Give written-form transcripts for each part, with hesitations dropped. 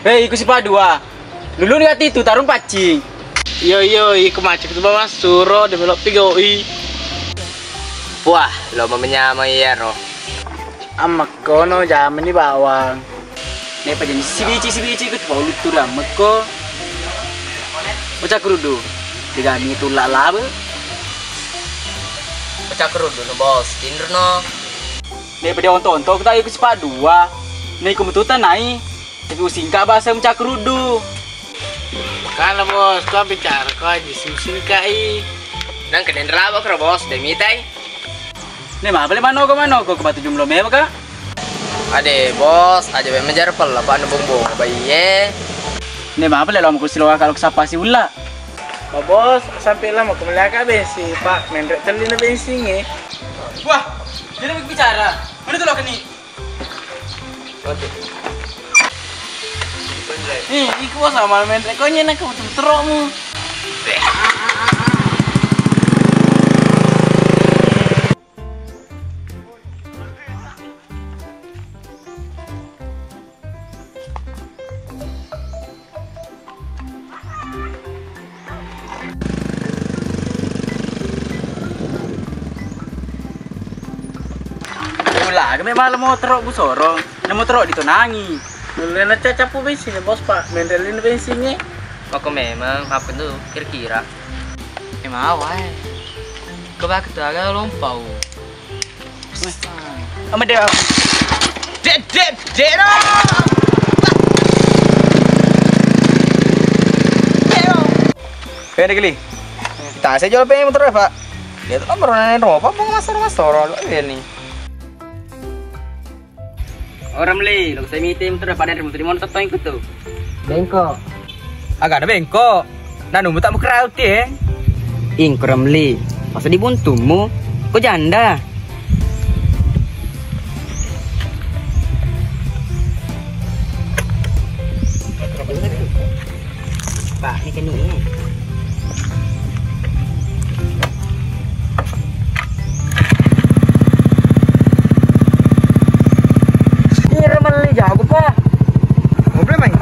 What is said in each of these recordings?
Hei, iku si Padua. Dulu lihat itu tarung pacing. Yo, iku macet itu bawa suro develop PGOI. Wah, lo menyamai ya roh. Amak kono jaman ni bawang. Nih apa jenis si bici ikut bau lutur amak ko. Bocah kerudu. Digani itu lalabe. Pecah kerudu no bos, tinder no. Nih apa dia onto kita ikut si Padua. Nih kemututan naik. Tapi usingka bahasa bocah kerudu. Kalau bos, kau bicara kau aja singkai. Nang kenen rabo kro bos, demi tay. Nih mah beli mano ke batu jumlah mewah kak. Ade bos, aja be menjar pel lah pak nubung bayi. Nih mah beli lo mau kusiloa kalau kesapa si ulah. Pak bos, sampai lama ke Melaka bensin, Pak. Mendrek telin bensinnya. Wah, jadi bicara. Mana tuh lo kini? Nih, iku bos sama mendrek kau nyenak ke betul terokmu. Lah, kami malam mau terok bu sorong, nemu terok ditonangi. Nulena cacapu bensinnya bos Pak, mendelin bensinnya. Maka memang apa tuh kira-kira? Emang awal. Kebak itu agak lompau. Ama dia. Dero. Kaya kali. Kita saya jual pengen motor Pak. Dia tuh beronan apa masor lo ini. Orang beli, lo saya meeting motor pada remote di motor yang ikut tuh. Bengkok. Agak ada bengkok. Nah, nunggu tak mau crowd ya. Ingkrem li. Masa dibuntumu? Kok janda? Pak, ini kan ini. Jago pa. Problema ini.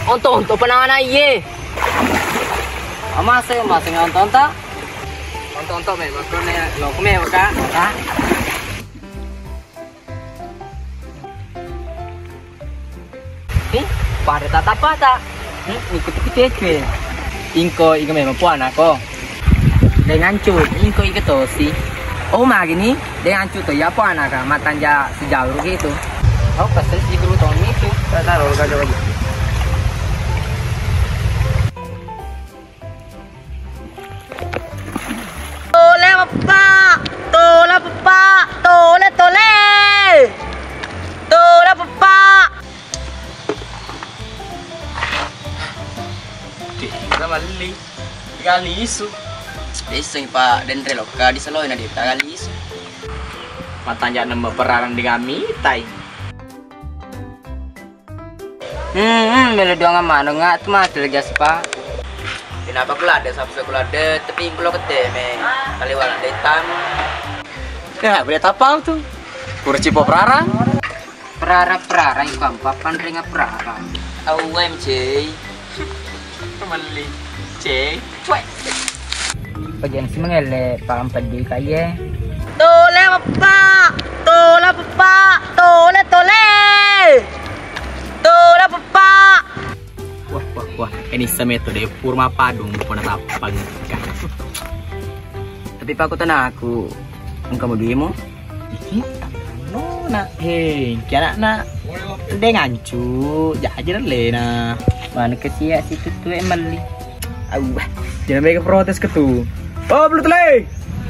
Untuk penanganan iye. Masih nonton tak? Untuk memang kene lo keme Kak. Pada tata apa tak? Ikut cece. Ingko memang puan aku. Dengan cut, ingko ikat tosi. Oh mah gini, dengan cut tuh ya puan aga matanja sejauh gitu. Oh pasti sih dulu tahun itu. Taruh kaca lagi. Tole Bapak, tole Bapak, tole. Tole Bapak. Sama li. Kali isu. Bising Pak, dan reloka di seloy na dita kali isu. Matanya nama perarang dengan mitai. Melo doang mana nggak tuh mah tergas Pak. Kenapa kulade sampai kulade tapi kulo keteme kali wala hitam. Ya, boleh tapal tuh. Kurcipo perarang. Perara yang papan ringa perara. OMG. Mali. Cek. Cuek. Bagian si mengele paham pedi kaya. Tole Bapak, tole Bapak, tole. Tole Bapak. Wah. Ini semetode Purma Padung pun tapang. Tapi Pak aku tanah aku. Engkau mau duitmu? No nak. Hei, kira nak. Dengan cu, jajar lena. Mana kesia situ tuh emali. Jangan mereka protes ke tuh. Oh, belum telai.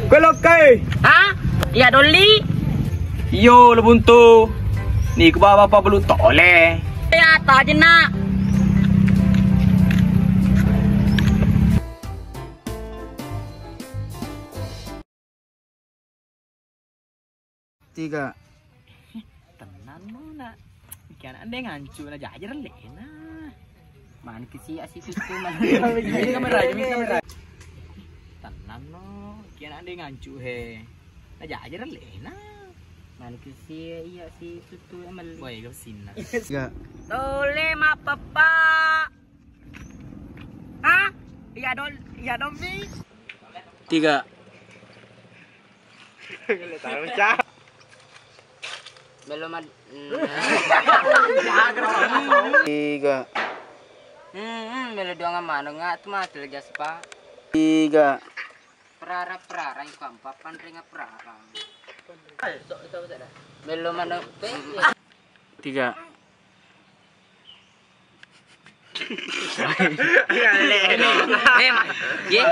Gue lokai. Hah? Iya Doli. Yo, lo buntu. Nih, ke bawa apa belum tole. Ya, tak aja nak. Tiga. Tenan mo na. Kaya na andeng hancur na jajar lena. Mana kesi asih situ mana. Ini kamera, ini kamera. Tenan no, kian ade ngancu he. Aja aja lena. Mana kesi iya si situ amal. Woi, kau sina. Enggak. Tole ma papa. Ah? Iya dong nih. 3. Tahu cah. Belum ada. 3. Belum dua mana nggak tuh mah telegas pak. 3. Perara yang keempat pandringa perara. Belum ada. 3. Ye.